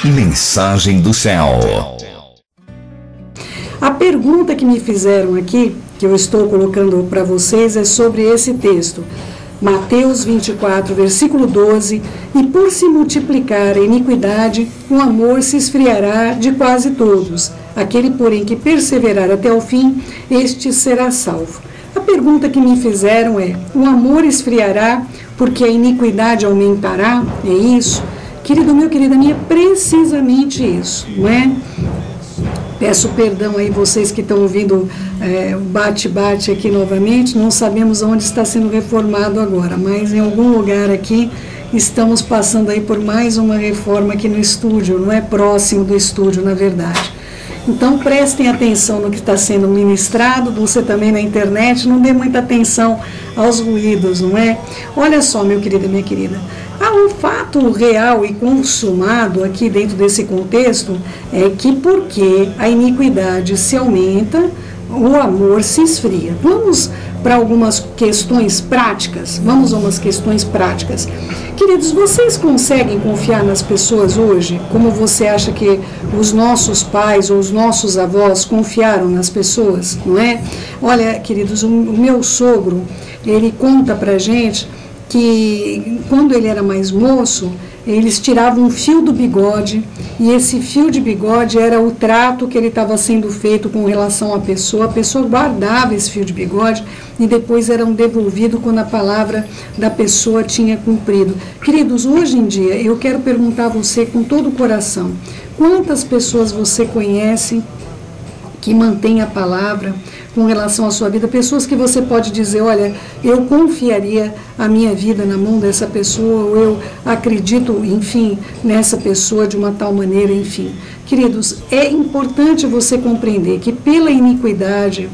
Mensagem do céu. A pergunta que me fizeram aqui, que eu estou colocando para vocês, é sobre esse texto. Mateus 24, versículo 12, e por se multiplicar a iniquidade, o amor se esfriará de quase todos. Aquele, porém, que perseverar até o fim, este será salvo. A pergunta que me fizeram é, o amor esfriará porque a iniquidade aumentará? É isso? Querido meu, querida minha, precisamente isso, não é? Peço perdão aí vocês que estão ouvindo o bate-bate aqui novamente, não sabemos onde está sendo reformado agora, mas em algum lugar aqui estamos passando aí por mais uma reforma aqui no estúdio, não é próximo do estúdio, na verdade. Então prestem atenção no que está sendo ministrado, você também na internet, não dê muita atenção aos ruídos, não é? Olha só, meu querido e minha querida, o fato real e consumado aqui dentro desse contexto é que porque a iniquidade se aumenta, o amor se esfria. Vamos para algumas questões práticas? Vamos a umas questões práticas. Queridos, vocês conseguem confiar nas pessoas hoje? Como você acha que os nossos pais ou os nossos avós confiaram nas pessoas, não é? Olha, queridos, o meu sogro, ele conta pra gente que quando ele era mais moço, eles tiravam um fio do bigode, e esse fio de bigode era o trato que ele estava sendo feito com relação à pessoa. A pessoa guardava esse fio de bigode e depois eram devolvido quando a palavra da pessoa tinha cumprido. Queridos, hoje em dia, eu quero perguntar a você com todo o coração, quantas pessoas você conhece que mantém a palavra com relação à sua vida, pessoas que você pode dizer, olha, eu confiaria a minha vida na mão dessa pessoa, ou eu acredito, enfim, nessa pessoa de uma tal maneira, enfim. Queridos, é importante você compreender que pela iniquidade,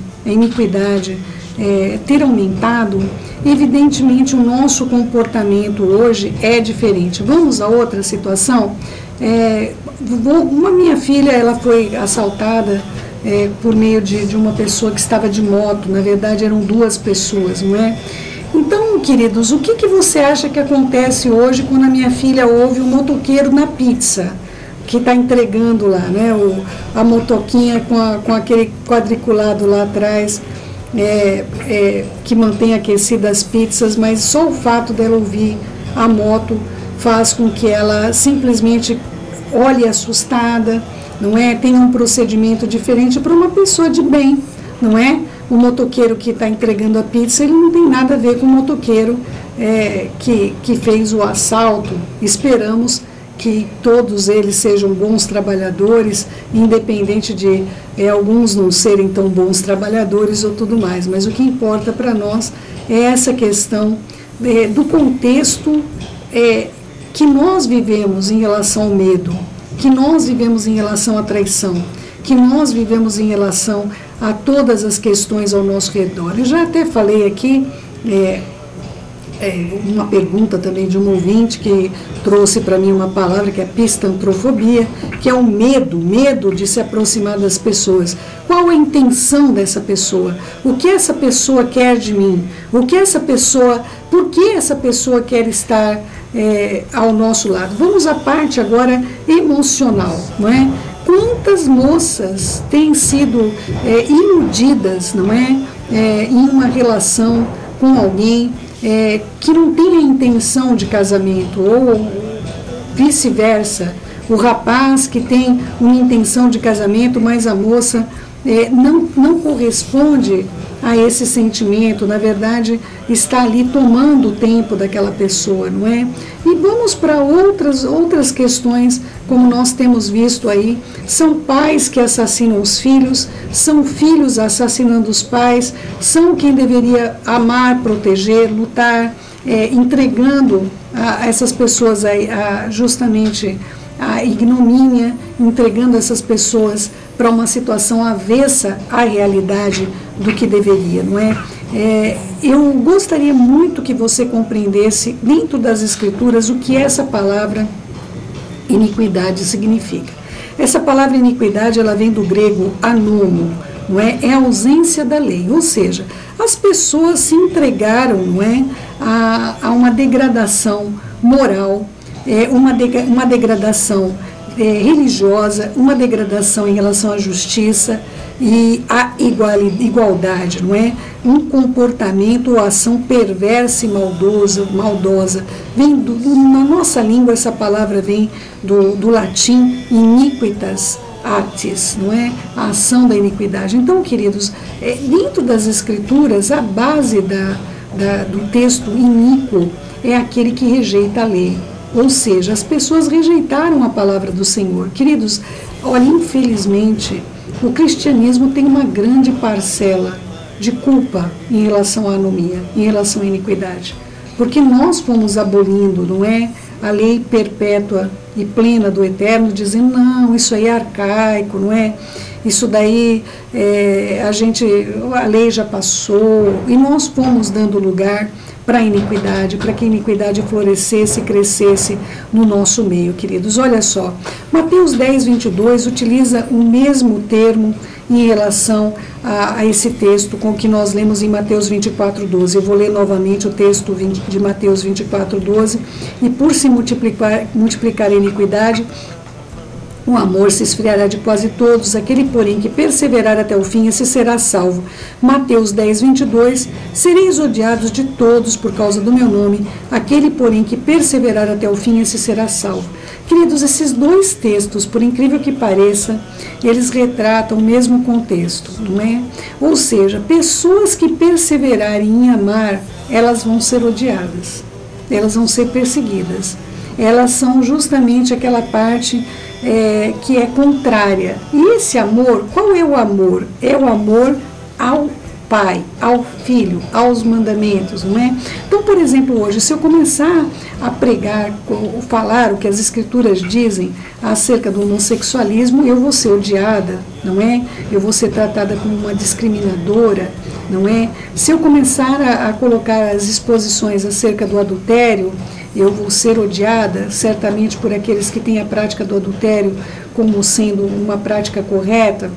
ter aumentado, evidentemente o nosso comportamento hoje é diferente. Vamos a outra situação? Uma minha filha, ela foi assaltada por meio de uma pessoa que estava de moto, na verdade eram duas pessoas, não é? Então, queridos, o que você acha que acontece hoje quando a minha filha ouve um motoqueiro na pizza, que está entregando lá, né? A motoquinha com aquele quadriculado lá atrás, que mantém aquecidas as pizzas, mas só o fato dela ouvir a moto faz com que ela simplesmente olhe assustada, não é? Tem um procedimento diferente para uma pessoa de bem, não é? O motoqueiro que está entregando a pizza, ele não tem nada a ver com o motoqueiro que fez o assalto. Esperamos que todos eles sejam bons trabalhadores, independente de alguns não serem tão bons trabalhadores ou tudo mais, mas o que importa para nós é essa questão do contexto que nós vivemos em relação ao medo, que nós vivemos em relação à traição, que nós vivemos em relação a todas as questões ao nosso redor. Eu já até falei aqui, uma pergunta também de um ouvinte que trouxe para mim uma palavra que é pistantrofobia, que é o medo de se aproximar das pessoas. Qual a intenção dessa pessoa? O que essa pessoa quer de mim? Por que essa pessoa quer estar ao nosso lado? Vamos à parte agora emocional, não é? Quantas moças têm sido iludidas, não é? Em uma relação com alguém que não tem a intenção de casamento, ou vice-versa, o rapaz que tem uma intenção de casamento, mas a moça não corresponde a esse sentimento, na verdade está ali tomando o tempo daquela pessoa, não é? E vamos para outras questões, como nós temos visto aí, são pais que assassinam os filhos, são filhos assassinando os pais, são quem deveria amar, proteger, lutar, entregando a essas pessoas justamente a ignomínia, entregando essas pessoas para uma situação avessa à realidade do que deveria, não é? Eu gostaria muito que você compreendesse, dentro das Escrituras, o que essa palavra iniquidade significa. Essa palavra iniquidade, ela vem do grego anomo, não é? É a ausência da lei, ou seja, as pessoas se entregaram, não é, a uma degradação moral, uma degradação religiosa, uma degradação em relação à justiça e à igualdade, não é? Um comportamento ou ação perversa e maldosa. Vem na nossa língua, essa palavra vem do latim iniquitas actis, não é? A ação da iniquidade. Então, queridos, dentro das Escrituras, a base do texto iníquo é aquele que rejeita a lei. Ou seja, as pessoas rejeitaram a palavra do Senhor. Queridos, olha, infelizmente, o cristianismo tem uma grande parcela de culpa em relação à anomia, em relação à iniquidade. Porque nós fomos abolindo, não é? A lei perpétua e plena do Eterno, dizendo, não, isso aí é arcaico, não é? Isso daí, a lei já passou, e nós fomos dando lugar para a iniquidade, para que a iniquidade florescesse e crescesse no nosso meio, queridos. Olha só, Mateus 10, 22 utiliza o mesmo termo em relação a esse texto com que nós lemos em Mateus 24, 12. Eu vou ler novamente o texto de Mateus 24, 12. E por se multiplicar a iniquidade, o amor se esfriará de quase todos, aquele, porém, que perseverar até o fim, esse será salvo. Mateus 10, 22, sereis odiados de todos por causa do meu nome, aquele, porém, que perseverar até o fim, esse será salvo. Queridos, esses dois textos, por incrível que pareça, eles retratam o mesmo contexto, não é? Ou seja, pessoas que perseverarem em amar, elas vão ser odiadas, elas vão ser perseguidas. Elas são justamente aquela parte que é contrária. E esse amor, qual é o amor? É o amor ao Pai, ao Filho, aos mandamentos, não é? Então, por exemplo, hoje, se eu começar a pregar, falar o que as Escrituras dizem acerca do homossexualismo, eu vou ser odiada, não é? Eu vou ser tratada como uma discriminadora, não é? Se eu começar a colocar as exposições acerca do adultério, eu vou ser odiada, certamente, por aqueles que têm a prática do adultério como sendo uma prática correta.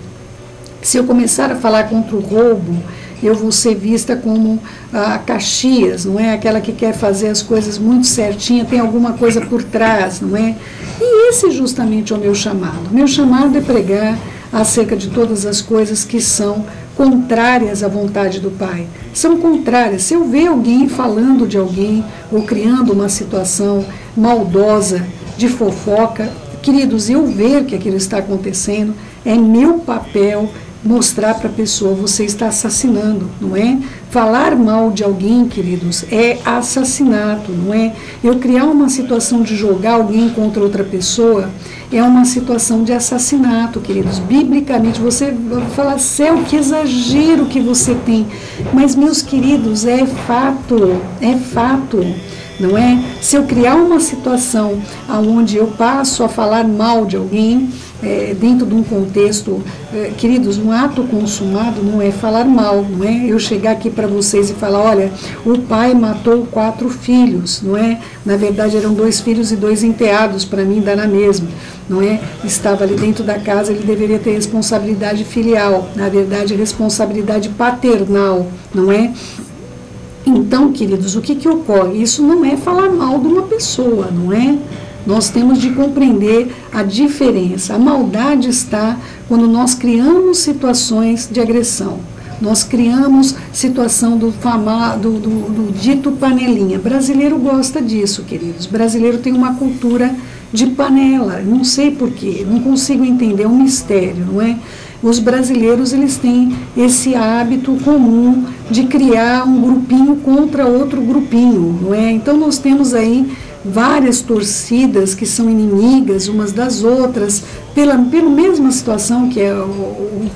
Se eu começar a falar contra o roubo, eu vou ser vista como a Caxias, não é? Aquela que quer fazer as coisas muito certinha, tem alguma coisa por trás, não é? E esse justamente é o meu chamado. Meu chamado é pregar acerca de todas as coisas que são contrárias à vontade do Pai. São contrárias. Se eu ver alguém falando de alguém ou criando uma situação maldosa, de fofoca, queridos, eu ver que aquilo está acontecendo, é meu papel mostrar para a pessoa, você está assassinando, não é? Falar mal de alguém, queridos, é assassinato, não é? Eu criar uma situação de jogar alguém contra outra pessoa é uma situação de assassinato, queridos. Biblicamente, você vai falar, céu, que exagero que você tem. Mas, meus queridos, é fato, não é? Se eu criar uma situação onde eu passo a falar mal de alguém, dentro de um contexto, queridos, um ato consumado não é falar mal, não é eu chegar aqui para vocês e falar, olha, o pai matou 4 filhos, não é? Na verdade eram 2 filhos e 2 enteados, para mim dá na mesma, não é? Estava ali dentro da casa, ele deveria ter responsabilidade filial, na verdade responsabilidade paternal, não é? Então, queridos, o que ocorre? Isso não é falar mal de uma pessoa, não é? Nós temos de compreender a diferença. A maldade está quando nós criamos situações de agressão. Nós criamos situação do dito panelinha. Brasileiro gosta disso, queridos. Brasileiro tem uma cultura de panela. Não sei porquê, não consigo entender, é um mistério, não é? Os brasileiros, eles têm esse hábito comum de criar um grupinho contra outro grupinho, não é? Então nós temos aí várias torcidas que são inimigas umas das outras, pela mesma situação que é,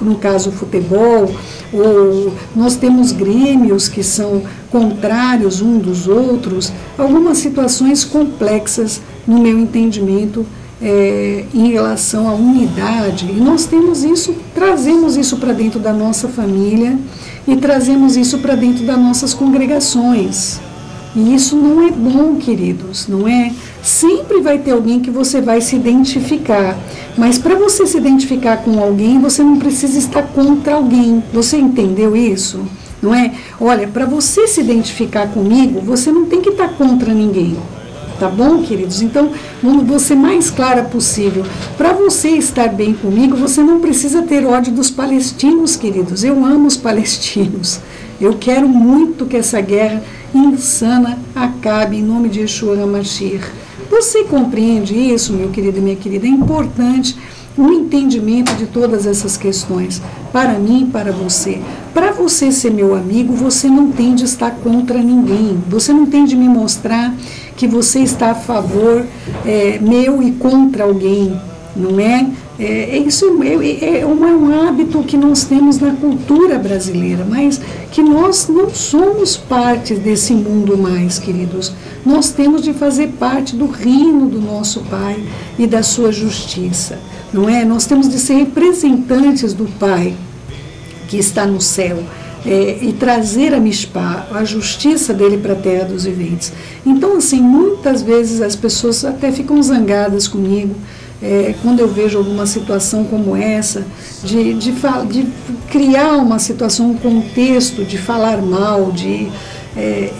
no caso, o futebol, ou nós temos grêmios que são contrários uns dos outros, algumas situações complexas, no meu entendimento, em relação à unidade. E nós temos isso, trazemos isso para dentro da nossa família e trazemos isso para dentro das nossas congregações. E isso não é bom, queridos, não é? Sempre vai ter alguém que você vai se identificar, mas para você se identificar com alguém, você não precisa estar contra alguém. Você entendeu isso? Não é? Olha, para você se identificar comigo, você não tem que estar contra ninguém. Tá bom, queridos? Então, vou ser mais clara possível. Para você estar bem comigo, você não precisa ter ódio dos palestinos, queridos. Eu amo os palestinos. Eu quero muito que essa guerra insana acabe em nome de Yeshua HaMashiach. Você compreende isso, meu querido e minha querida? É importante o entendimento de todas essas questões, para mim e para você. Para você ser meu amigo, você não tem de estar contra ninguém, você não tem de me mostrar que você está a favor meu e contra alguém, não é? Isso é um hábito que nós temos na cultura brasileira, mas que nós não somos parte desse mundo mais, queridos. Nós temos de fazer parte do reino do nosso Pai e da sua justiça, não é? Nós temos de ser representantes do Pai que está no céu e trazer a Mishpah, a justiça dele para a terra dos viventes. Então, assim, muitas vezes as pessoas até ficam zangadas comigo, quando eu vejo alguma situação como essa, de criar uma situação, um contexto de falar mal,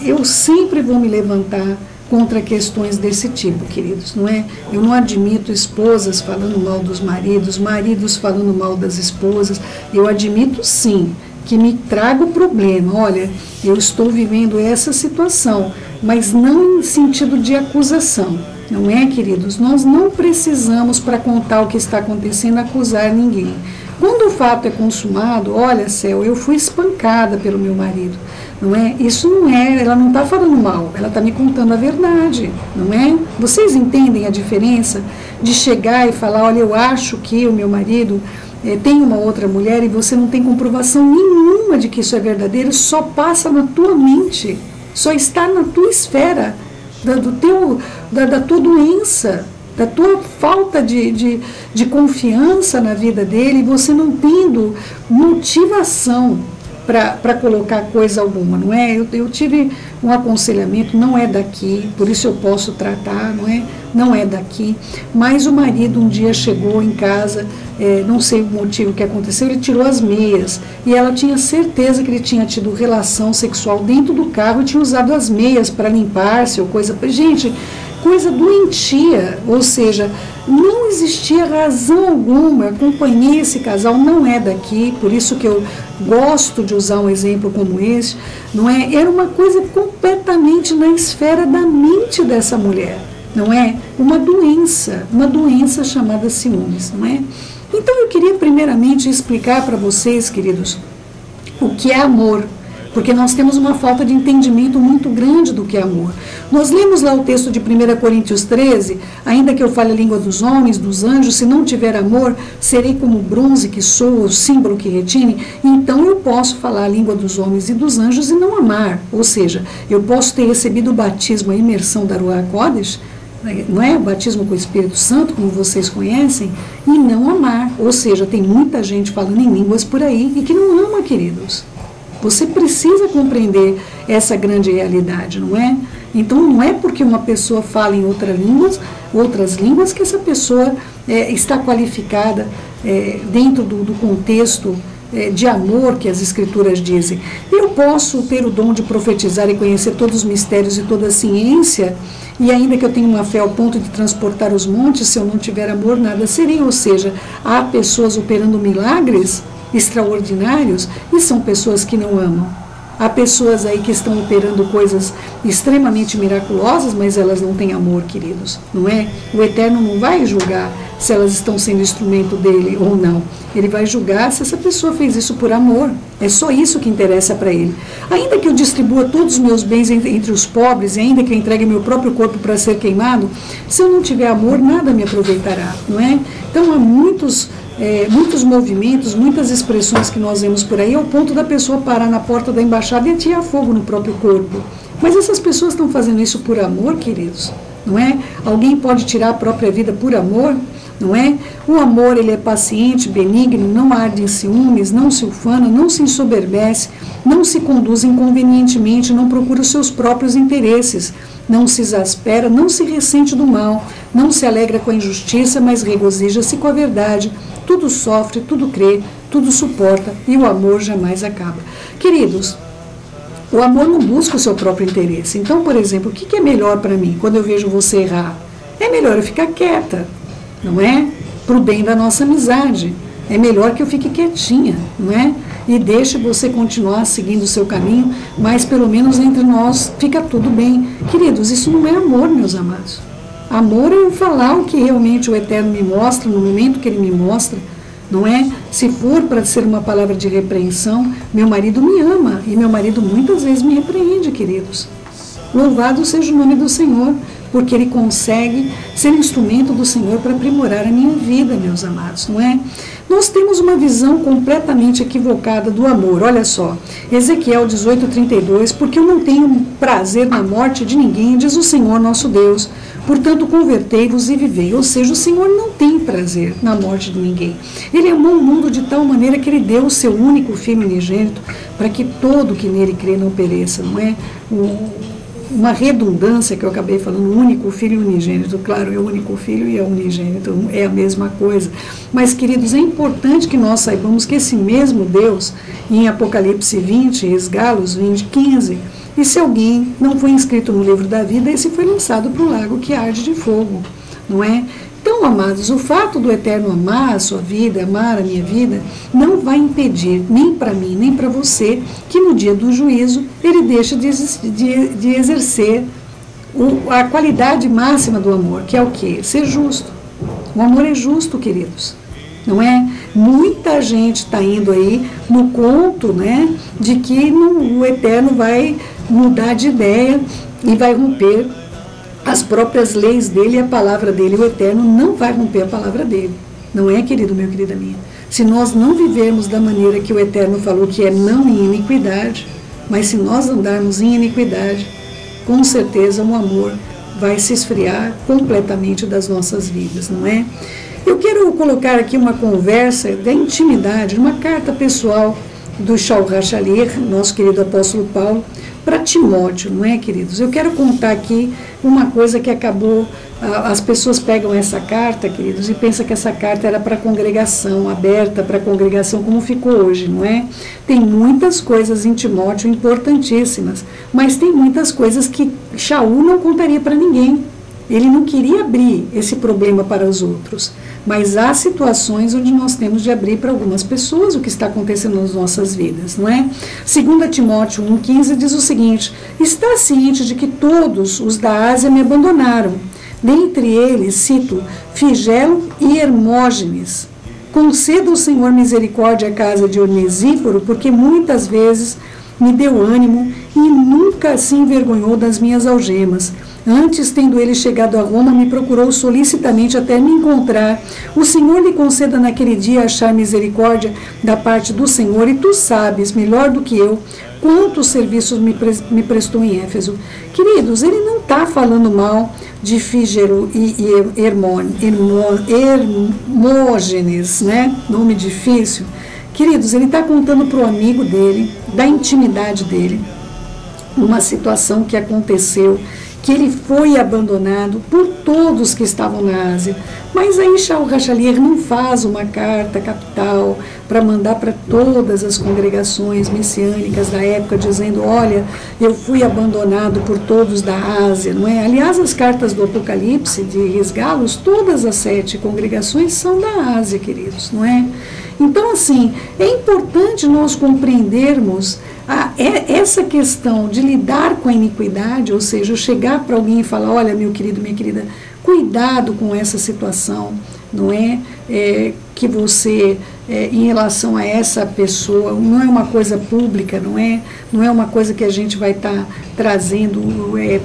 eu sempre vou me levantar contra questões desse tipo, queridos, não é? Eu não admito esposas falando mal dos maridos, maridos falando mal das esposas. Eu admito sim que me traga o problema. Olha, eu estou vivendo essa situação, mas não em sentido de acusação. Não é, queridos? Nós não precisamos, para contar o que está acontecendo, acusar ninguém. Quando o fato é consumado, olha, Céu, eu fui espancada pelo meu marido, não é? Isso não é, ela não está falando mal, ela está me contando a verdade, não é? Vocês entendem a diferença de chegar e falar, olha, eu acho que o meu marido tem uma outra mulher e você não tem comprovação nenhuma de que isso é verdadeiro, só passa na tua mente, só está na tua esfera, da tua doença, da tua falta de confiança na vida dele, você não tendo motivação para colocar coisa alguma, não é? Eu tive um aconselhamento, não é daqui, por isso eu posso tratar, não é daqui, mas o marido um dia chegou em casa, não sei o motivo que aconteceu, ele tirou as meias, e ela tinha certeza que ele tinha tido relação sexual dentro do carro e tinha usado as meias para limpar-se ou coisa, gente, coisa doentia, ou seja, não existia razão alguma. Eu acompanhei esse casal, não é daqui, por isso que eu gosto de usar um exemplo como esse, não é? Era uma coisa completamente na esfera da mente dessa mulher, não é? Uma doença chamada ciúmes, não é? Então eu queria primeiramente explicar para vocês, queridos, o que é amor, porque nós temos uma falta de entendimento muito grande do que é amor. Nós lemos lá o texto de 1 Coríntios 13, ainda que eu fale a língua dos homens, dos anjos, se não tiver amor, serei como o bronze que soa, o símbolo que retine, então eu posso falar a língua dos homens e dos anjos e não amar. Ou seja, eu posso ter recebido o batismo, a imersão da Ruach Kodesh, não é? O batismo com o Espírito Santo, como vocês conhecem, e não amar. Ou seja, tem muita gente falando em línguas por aí e que não ama, queridos. Você precisa compreender essa grande realidade, não é? Então, não é porque uma pessoa fala em outras línguas que essa pessoa está qualificada dentro do contexto de amor que as Escrituras dizem. Eu posso ter o dom de profetizar e conhecer todos os mistérios e toda a ciência, e ainda que eu tenha uma fé ao ponto de transportar os montes, se eu não tiver amor, nada serei. Ou seja, há pessoas operando milagres extraordinários e são pessoas que não amam. Há pessoas aí que estão operando coisas extremamente miraculosas, mas elas não têm amor, queridos, não é? O Eterno não vai julgar se elas estão sendo instrumento dele ou não. Ele vai julgar se essa pessoa fez isso por amor. É só isso que interessa para ele. Ainda que eu distribua todos os meus bens entre os pobres, e ainda que eu entregue meu próprio corpo para ser queimado, se eu não tiver amor, nada me aproveitará, não é? Então há muitos movimentos, muitas expressões que nós vemos por aí, ao ponto da pessoa parar na porta da embaixada e atirar fogo no próprio corpo. Mas essas pessoas estão fazendo isso por amor, queridos, não é? Alguém pode tirar a própria vida por amor, não é? O amor, ele é paciente, benigno, não arde em ciúmes, não se ufana, não se ensoberbece, não se conduz inconvenientemente, não procura os seus próprios interesses, não se exaspera, não se ressente do mal, não se alegra com a injustiça, mas regozija-se com a verdade. Tudo sofre, tudo crê, tudo suporta, e o amor jamais acaba. Queridos, O amor não busca o seu próprio interesse. Então, por exemplo, o que é melhor para mim quando eu vejo você errar? É melhor eu ficar quieta, não é? Para o bem da nossa amizade. É melhor que eu fique quietinha, não é? E deixe você continuar seguindo o seu caminho, mas pelo menos entre nós fica tudo bem. Queridos, isso não é amor, meus amados. Amor é eu falar o que realmente o Eterno me mostra, no momento que Ele me mostra, não é? Se for para ser uma palavra de repreensão, meu marido me ama, e meu marido muitas vezes me repreende, queridos. Louvado seja o nome do Senhor, porque Ele consegue ser instrumento do Senhor para aprimorar a minha vida, meus amados, não é? Nós temos uma visão completamente equivocada do amor. Olha só, Ezequiel 18:32, porque eu não tenho prazer na morte de ninguém, diz o Senhor nosso Deus, portanto convertei-vos e vivei. Ou seja, o Senhor não tem prazer na morte de ninguém. Ele amou o mundo de tal maneira que Ele deu o seu único Filho unigênito, para que todo que nele crê não pereça, não é? Uma redundância que eu acabei falando, único filho unigênito, claro, é o único filho e é unigênito, é a mesma coisa. Mas, queridos, é importante que nós saibamos que esse mesmo Deus, em Apocalipse 20, Esgalos 20:15, e se alguém não foi inscrito no livro da vida, esse foi lançado para o lago que arde de fogo, não é? Então, amados, o fato do Eterno amar a sua vida, amar a minha vida, não vai impedir, nem para mim, nem para você, que no dia do juízo Ele deixa de exercer a qualidade máxima do amor, que é o quê? Ser justo. O amor é justo, queridos, não é? Muita gente está indo aí no conto, né, de que o Eterno vai mudar de ideia e vai romper as próprias leis dele e a palavra dele. O Eterno não vai romper a palavra dele. Não é, querido meu, querida minha? Se nós não vivermos da maneira que o Eterno falou, que é não em iniquidade, mas se nós andarmos em iniquidade, com certeza o amor vai se esfriar completamente das nossas vidas, não é? Eu quero colocar aqui uma conversa da intimidade, uma carta pessoal do Shaul HaShaliach, nosso querido apóstolo Paulo, para Timóteo, não é, queridos? Eu quero contar aqui uma coisa que acabou, as pessoas pegam essa carta, queridos, e pensam que essa carta era para a congregação, aberta para a congregação, como ficou hoje, não é? Tem muitas coisas em Timóteo importantíssimas, mas tem muitas coisas que Shaul não contaria para ninguém. Ele não queria abrir esse problema para os outros, mas há situações onde nós temos de abrir para algumas pessoas o que está acontecendo nas nossas vidas, não é? 2 Timóteo 1,15 diz o seguinte: está ciente de que todos os da Ásia me abandonaram, dentre eles cito Figelo e Hermógenes. Conceda o Senhor misericórdia à casa de Onesíforo, porque muitas vezes me deu ânimo e nunca se envergonhou das minhas algemas. Antes, tendo ele chegado a Roma, me procurou solicitamente até me encontrar. O Senhor lhe conceda naquele dia achar misericórdia da parte do Senhor, e tu sabes, melhor do que eu, quantos serviços me prestou em Éfeso. Queridos, ele não está falando mal de Fígero e Hermógenes, né? Nome difícil. Queridos, ele está contando para o amigo dele, da intimidade dele, uma situação que aconteceu, que ele foi abandonado por todos que estavam na Ásia. Mas aí Shaul HaShaliach não faz uma carta capital para mandar para todas as congregações messiânicas da época, dizendo, olha, eu fui abandonado por todos da Ásia, não é? Aliás, as cartas do Apocalipse, de Esgalos, todas as 7 congregações são da Ásia, queridos, não é? Então, assim, é importante nós compreendermos essa questão de lidar com a iniquidade, ou seja, eu chegar para alguém e falar, olha, meu querido, minha querida, cuidado com essa situação, não é? Que você, em relação a essa pessoa, não é uma coisa pública, não é uma coisa que a gente vai estar trazendo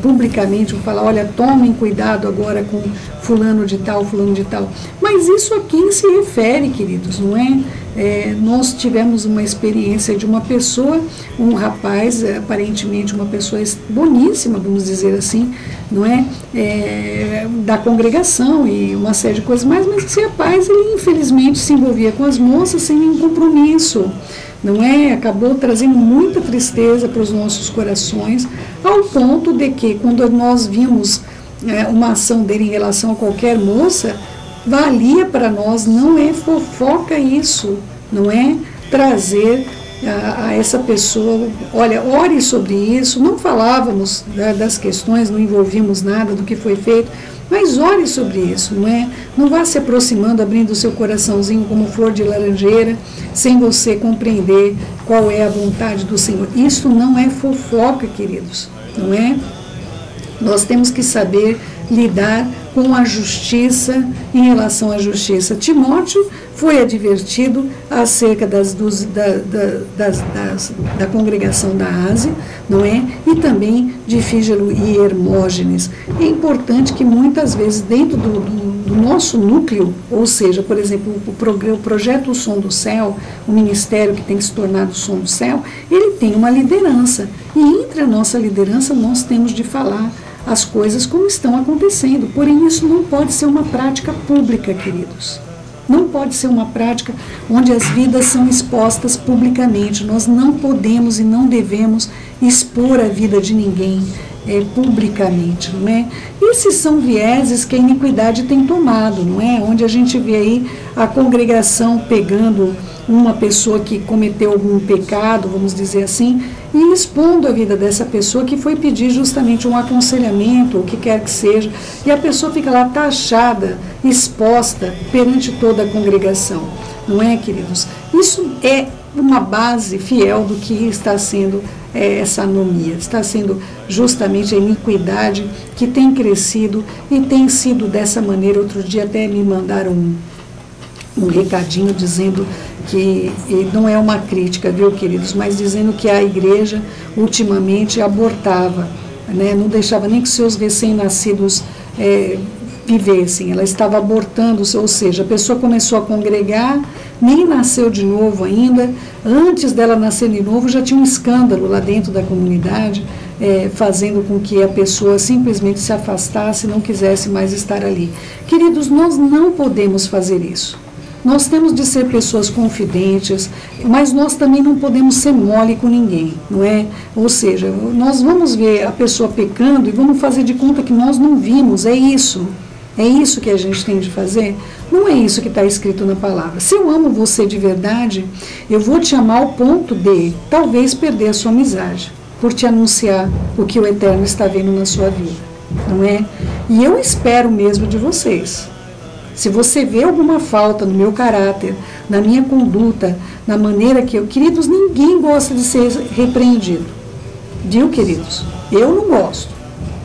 publicamente, vou falar, olha, tomem cuidado agora com fulano de tal, mas isso a quem se refere, queridos, não é? Nós tivemos uma experiência de uma pessoa, um rapaz, aparentemente uma pessoa boníssima, vamos dizer assim, não é? Da congregação e uma série de coisas mais, mas esse rapaz, ele infelizmente se envolvia com as moças sem nenhum compromisso, não é? Acabou trazendo muita tristeza para os nossos corações, ao ponto de que quando nós vimos uma ação dele em relação a qualquer moça, valia para nós, não é fofoca isso, não é trazer a essa pessoa, olha, ore sobre isso. Não falávamos das questões, não envolvimos nada do que foi feito, mas ore sobre isso, não é? Não vá se aproximando, abrindo o seu coraçãozinho como flor de laranjeira, sem você compreender qual é a vontade do Senhor. Isso não é fofoca, queridos, não é? Nós temos que saber lidar com a justiça em relação à justiça. Timóteo foi advertido acerca da congregação da Ásia, não é? E também de Fígelo e Hermógenes. É importante que muitas vezes dentro do nosso núcleo, ou seja, por exemplo, o projeto O Som do Céu, o ministério que tem se tornado o Som do Céu, ele tem uma liderança. E entre a nossa liderança nós temos de falar as coisas como estão acontecendo. Porém, isso não pode ser uma prática pública, queridos. Não pode ser uma prática onde as vidas são expostas publicamente. Nós não podemos e não devemos expor a vida de ninguém publicamente, não é? Esses são vieses que a iniquidade tem tomado, não é? Onde a gente vê aí a congregação pegando uma pessoa que cometeu algum pecado, vamos dizer assim, e expondo a vida dessa pessoa que foi pedir justamente um aconselhamento, o que quer que seja, e a pessoa fica lá taxada, exposta perante toda a congregação, não é, queridos? Isso é uma base fiel do que está sendo essa anomia, está sendo justamente a iniquidade que tem crescido e tem sido dessa maneira. Outro dia até me mandaram um recadinho dizendo que, não é uma crítica, viu, queridos, mas dizendo que a igreja ultimamente abortava, né, não deixava nem que seus recém-nascidos vivessem, ela estava abortando, ou seja, a pessoa começou a congregar, nem nasceu de novo ainda, antes dela nascer de novo já tinha um escândalo lá dentro da comunidade, fazendo com que a pessoa simplesmente se afastasse e não quisesse mais estar ali. Queridos, nós não podemos fazer isso. Nós temos de ser pessoas confidentes, mas nós também não podemos ser mole com ninguém, não é? Ou seja, nós vamos ver a pessoa pecando e vamos fazer de conta que nós não vimos, é isso. É isso que a gente tem de fazer? Não é isso que está escrito na palavra. Se eu amo você de verdade, eu vou te amar ao ponto de talvez perder a sua amizade, por te anunciar o que o Eterno está vendo na sua vida, não é? E eu espero mesmo de vocês. Se você vê alguma falta no meu caráter, na minha conduta, na maneira que eu... Queridos, ninguém gosta de ser repreendido. Viu, queridos? Eu não gosto.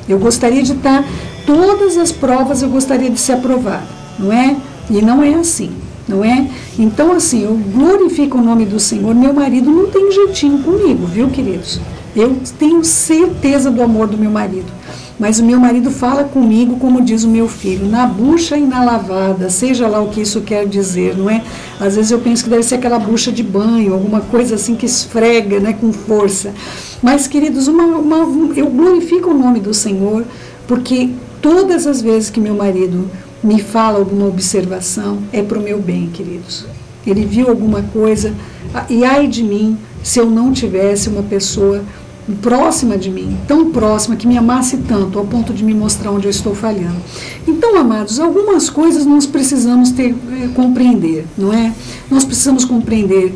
Eu gostaria de estar... Todas as provas eu gostaria de ser aprovada, não é? E não é assim, não é? Então, assim, eu glorifico o nome do Senhor. Meu marido não tem jeitinho comigo, viu, queridos? Eu tenho certeza do amor do meu marido. Mas o meu marido fala comigo, como diz o meu filho, na bucha e na lavada, seja lá o que isso quer dizer, não é? Às vezes eu penso que deve ser aquela bucha de banho, alguma coisa assim que esfrega, né, com força. Mas, queridos, eu glorifico o nome do Senhor, porque todas as vezes que meu marido me fala alguma observação, é para o meu bem, queridos. Ele viu alguma coisa, e ai de mim, se eu não tivesse uma pessoa próxima de mim, tão próxima, que me amasse tanto, ao ponto de me mostrar onde eu estou falhando. Então, amados, algumas coisas nós precisamos compreender, não é? Nós precisamos compreender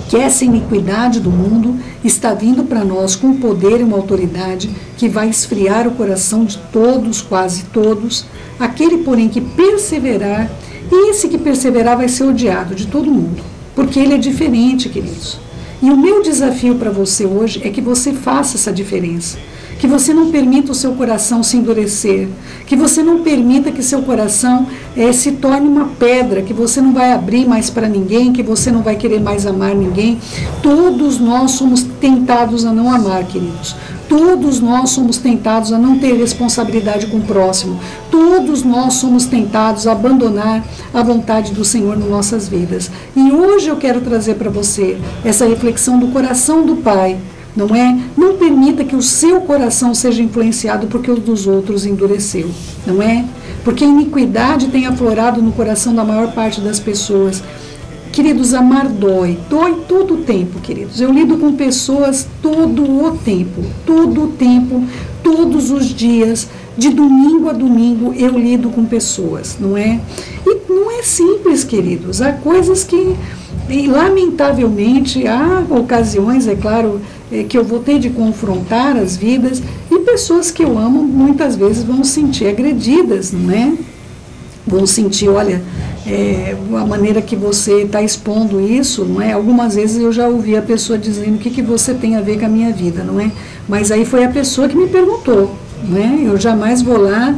que essa iniquidade do mundo está vindo para nós com poder e uma autoridade que vai esfriar o coração de todos, quase todos. Aquele, porém, que perseverar, e esse que perseverar vai ser odiado de todo mundo, porque ele é diferente, queridos. E o meu desafio para você hoje é que você faça essa diferença, que você não permita o seu coração se endurecer, que você não permita que seu coração se torne uma pedra, que você não vai abrir mais para ninguém, que você não vai querer mais amar ninguém. Todos nós somos tentados a não amar, queridos. Todos nós somos tentados a não ter responsabilidade com o próximo. Todos nós somos tentados a abandonar a vontade do Senhor nas nossas vidas. E hoje eu quero trazer para você essa reflexão do coração do Pai, não é? Não permita que o seu coração seja influenciado porque o dos outros endureceu, não é? Porque a iniquidade tem aflorado no coração da maior parte das pessoas. Queridos, amar dói todo o tempo, queridos. Eu lido com pessoas todo o tempo, todos os dias, de domingo a domingo eu lido com pessoas, não é? E não é simples, queridos. Há coisas que E, lamentavelmente, há ocasiões, é claro, que eu vou ter de confrontar as vidas, e pessoas que eu amo muitas vezes vão se sentir agredidas, não é? Vão sentir, olha, a maneira que você está expondo isso, não é? Algumas vezes eu já ouvi a pessoa dizendo o que você tem a ver com a minha vida, não é? Mas aí foi a pessoa que me perguntou, não é? Eu jamais vou lá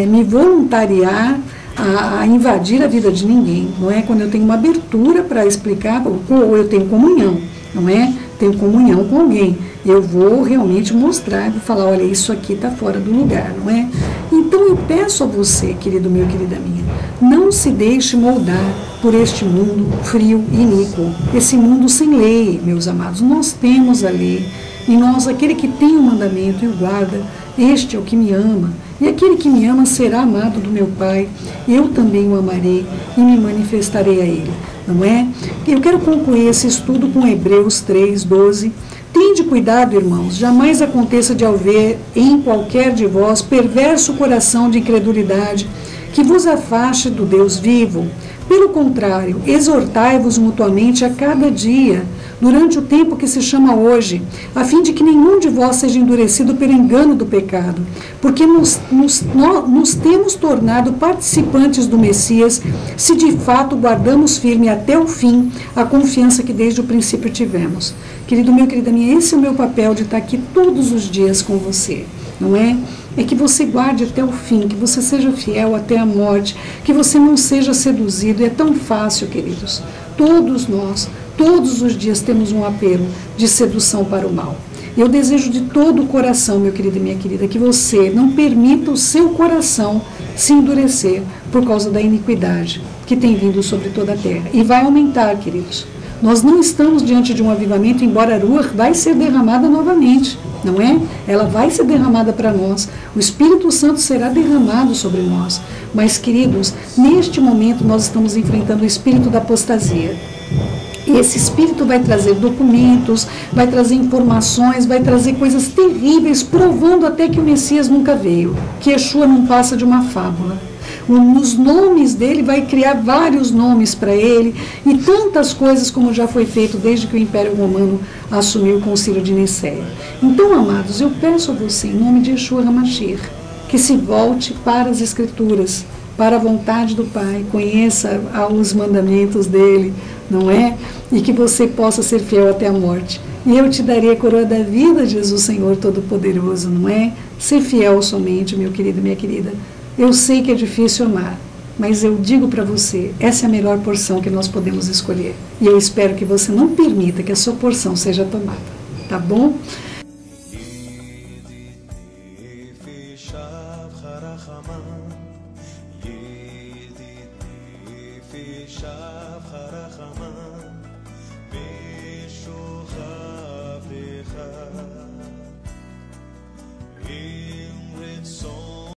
me voluntariar a invadir a vida de ninguém, não é? Quando eu tenho uma abertura para explicar, ou eu tenho comunhão, não é? Tenho comunhão com alguém, eu vou realmente mostrar, vou falar, olha, isso aqui está fora do lugar, não é? Então eu peço a você, querido meu, querida minha, não se deixe moldar por este mundo frio e iníquo, esse mundo sem lei, meus amados. Nós temos a lei, e nós, aquele que tem o mandamento e o guarda, este é o que me ama, e aquele que me ama será amado do meu Pai, eu também o amarei e me manifestarei a ele, não é? Eu quero concluir esse estudo com Hebreus 3:12. Tende cuidado, irmãos, jamais aconteça de haver em qualquer de vós perverso coração de incredulidade que vos afaste do Deus vivo. Pelo contrário, exortai-vos mutuamente a cada dia, durante o tempo que se chama hoje, a fim de que nenhum de vós seja endurecido pelo engano do pecado, porque nos temos tornado participantes do Messias, se de fato guardamos firme até o fim a confiança que desde o princípio tivemos. Querido meu, querida minha, esse é o meu papel de estar aqui todos os dias com você, não é? É que você guarde até o fim, que você seja fiel até a morte, que você não seja seduzido. É tão fácil, queridos. Todos nós, todos os dias temos um apelo de sedução para o mal. Eu desejo de todo o coração, meu querido e minha querida, que você não permita o seu coração se endurecer por causa da iniquidade que tem vindo sobre toda a terra. E vai aumentar, queridos. Nós não estamos diante de um avivamento, embora a Ruach vai ser derramada novamente, não é? Ela vai ser derramada para nós. O Espírito Santo será derramado sobre nós. Mas, queridos, neste momento nós estamos enfrentando o espírito da apostasia. E esse espírito vai trazer documentos, vai trazer informações, vai trazer coisas terríveis, provando até que o Messias nunca veio, que Yeshua não passa de uma fábula. Nos nomes dele, vai criar vários nomes para ele, e tantas coisas como já foi feito desde que o Império Romano assumiu o Concílio de Nicéia. Então, amados, eu peço a você, em nome de Yeshua HaMashiach, que se volte para as Escrituras, para a vontade do Pai, conheça os mandamentos dele, não é? E que você possa ser fiel até a morte. E eu te darei a coroa da vida, Jesus Senhor Todo-Poderoso, não é? Ser fiel somente, meu querido, minha querida. Eu sei que é difícil amar, mas eu digo para você, essa é a melhor porção que nós podemos escolher. E eu espero que você não permita que a sua porção seja tomada. Tá bom? Shav Harachama